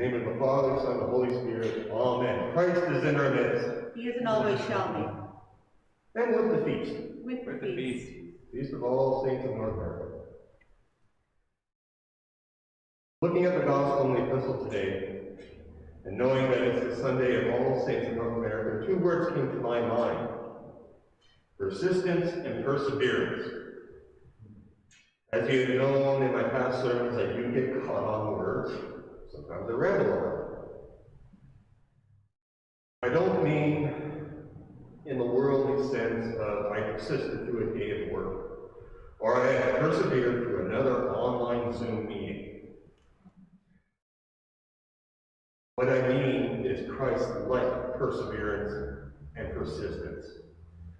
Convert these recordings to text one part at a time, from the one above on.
In the name of the Father, Son, and the Holy Spirit. Amen. Christ is in our midst. He is and always shall be. And with the feast. With the feast. Feast of all saints of North America. Looking at the Gospel and the Epistle today, and knowing that it's the Sunday of all saints of North America, two words came to my mind: persistence and perseverance. As you know in my past sermons, I do get caught on words. Sometimes I ramble on. I don't mean in the worldly sense of I persisted through a day of work, or I have persevered through another online Zoom meeting. What I mean is Christ-like perseverance and persistence.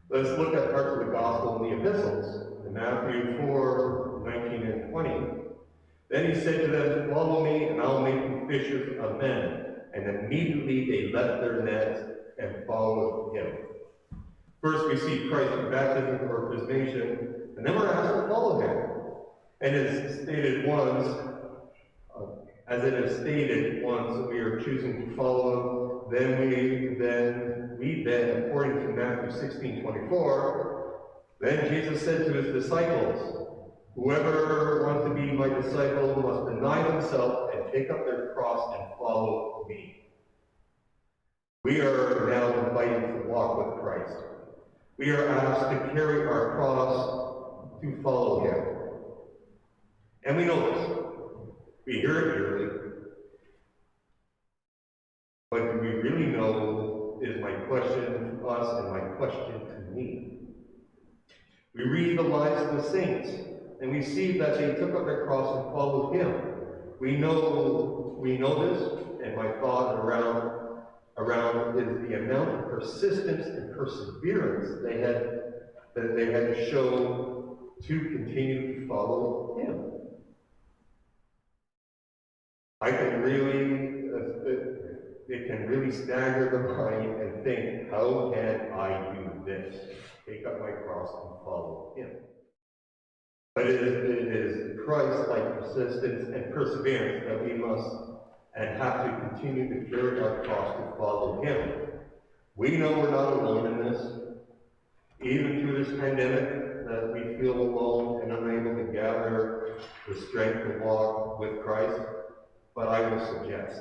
Let's look at parts of the Gospel and the Epistles. In Matthew 4:19 and 20, then he said to them, "Follow me, and I'll make you fishers of men." And immediately they left their nets and followed him. First, we see Christ's baptism for participation, and then we're asked to follow him. And as stated once, we are choosing to follow him. Then, according to Matthew 16:24, then Jesus said to his disciples, "Whoever wants to be my disciple must deny themselves and take up their cross and follow me." We are now invited to walk with Christ. We are asked to carry our cross to follow him. And we know this. We hear it yearly. But do we really know, is my question to us and my question to me. We read the lives of the saints, and we see that they took up their cross and followed him. We know this, and my thought around is the amount of persistence and perseverance they had to show to continue to follow him. It can really stagger the mind and think, how can I do this? Take up my cross and follow him. But it is Christ-like persistence and perseverance that we must and have to continue to carry our cross to follow him. We know we're not alone in this. Even through this pandemic, that we feel alone and unable to gather the strength to walk with Christ. But I will suggest,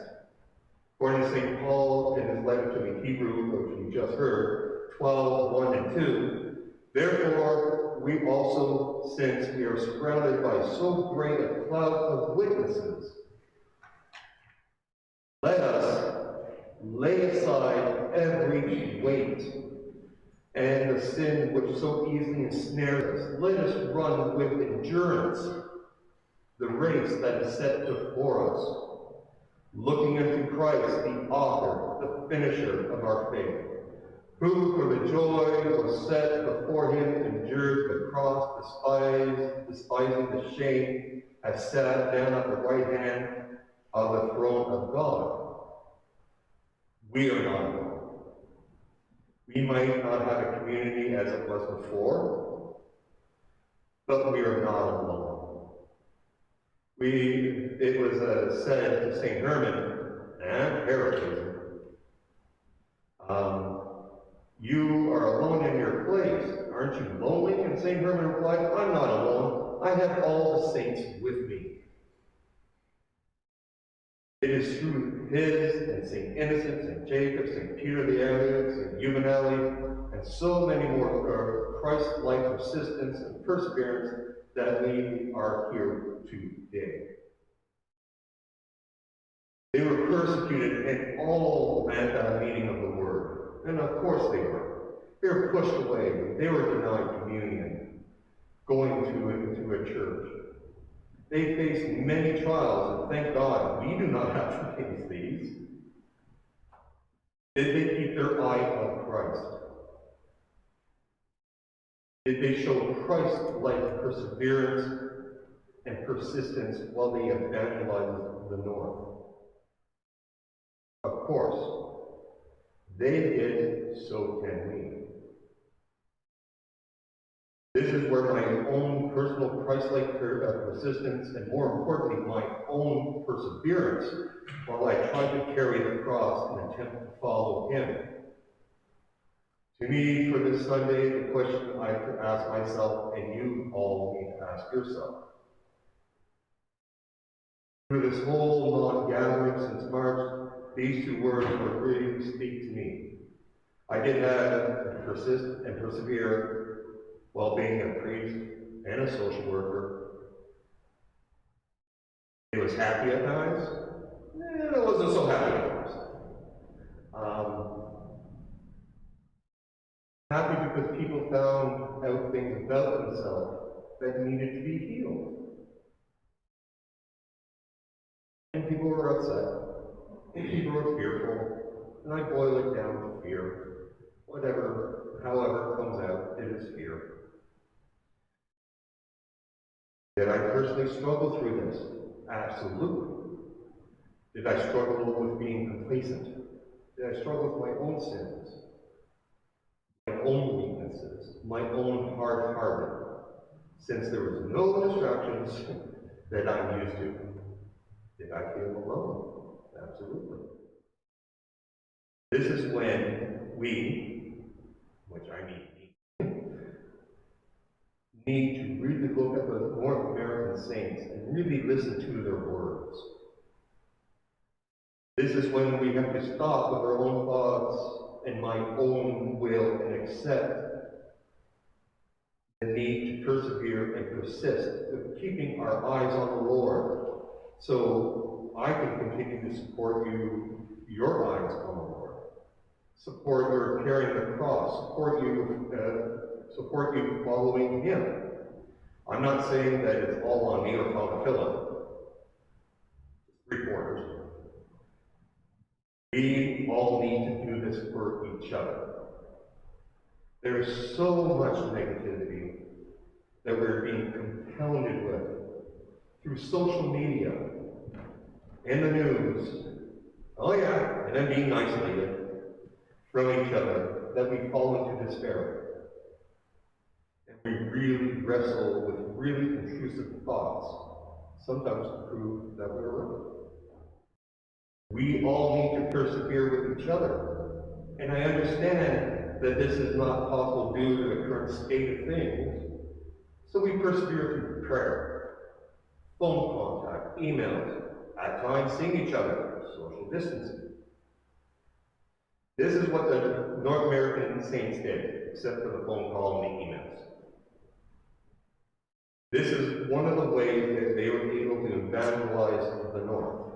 according to St. Paul in his letter to the Hebrews, which we just heard, 12:1 and 2, therefore we also, since we are surrounded by so great a cloud of witnesses, let us lay aside every weight and the sin which so easily ensnares us. Let us run with endurance the race that is set before us, looking unto Christ, the author, the finisher of our faith, who for the joy that was set before him endured the cross, despising the shame, has sat down at the right hand of the throne of God. We are not alone. We might not have a community as it was before, but we are not alone. It was said to St. Herman, and paraphrasing, you are alone in your place. Aren't you lonely? And St. Herman replied, I'm not alone. I have all the saints with me. It is through his and St. Innocent, St. Jacob, St. Peter the Elder, St. Juvenali, and so many more Christ-like persistence and perseverance that we are here today. They were persecuted and all at the meeting of the word. And of course they were. They were pushed away. They were denied communion, going to a church. They faced many trials, and thank God we do not have to face these. Did they keep their eye on Christ? Did they show Christ-like perseverance and persistence while they evangelized the North? Of course, they did, so can we. This is where my own personal Christ-like persistence and, more importantly, my own perseverance while I try to carry the cross and attempt to follow him. To me, for this Sunday, the question I have to ask myself, and you all need to ask yourself. Through this whole non-gathering since March, these two words were really to speak to me. I did have to persist and persevere while being a priest and a social worker. It was happy at times, and it wasn't so happy at times. Happy because people found out things about themselves that needed to be healed. And people were upset, and people were fearful, and I boil it down to fear. Whatever, however it comes out, it is fear. Did I personally struggle through this? Absolutely. Did I struggle with being complacent? Did I struggle with my own sins? My own weaknesses? My own hard-hearted? Since there was no distractions that I'm used to. Did I feel alone? Absolutely. This is when we, which I mean need to really look at the North American saints and really listen to their words. This is when we have to stop with our own thoughts and my own will and accept the need to persevere and persist with keeping our eyes on the Lord so I can continue to support you, your eyes on the Lord. Support your carrying the cross, support you following him. I'm not saying that it's all on me or Father Philip. It's 3/4. We all need to do this for each other. There is so much negativity that we're being compounded with through social media and the news. Oh yeah, and then being isolated from each other, that we fall into despair. And we really wrestle with really intrusive thoughts, sometimes to prove that we're right. We all need to persevere with each other. And I understand that this is not possible due to the current state of things. So we persevere through prayer, phone contact, emails, at times seeing each other, social distancing. This is what the North American saints did, except for the phone call and the emails. This is one of the ways that they were able to evangelize the North.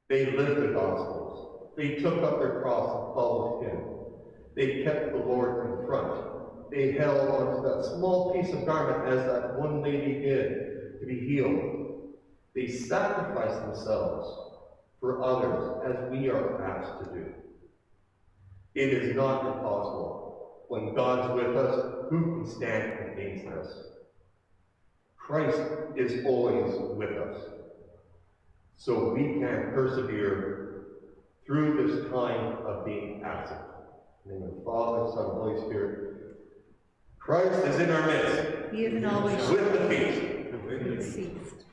They lived the Gospels. They took up their cross and followed him. They kept the Lord in front. They held onto that small piece of garment as that one lady did to be healed. They sacrificed themselves for others as we are asked to do. It is not impossible. When God's with us, who can stand against us? Christ is always with us. So we can persevere through this time of being absent. In the name of the Father, Son, and Holy Spirit. Christ is in our midst. He is always with the feast. ceased.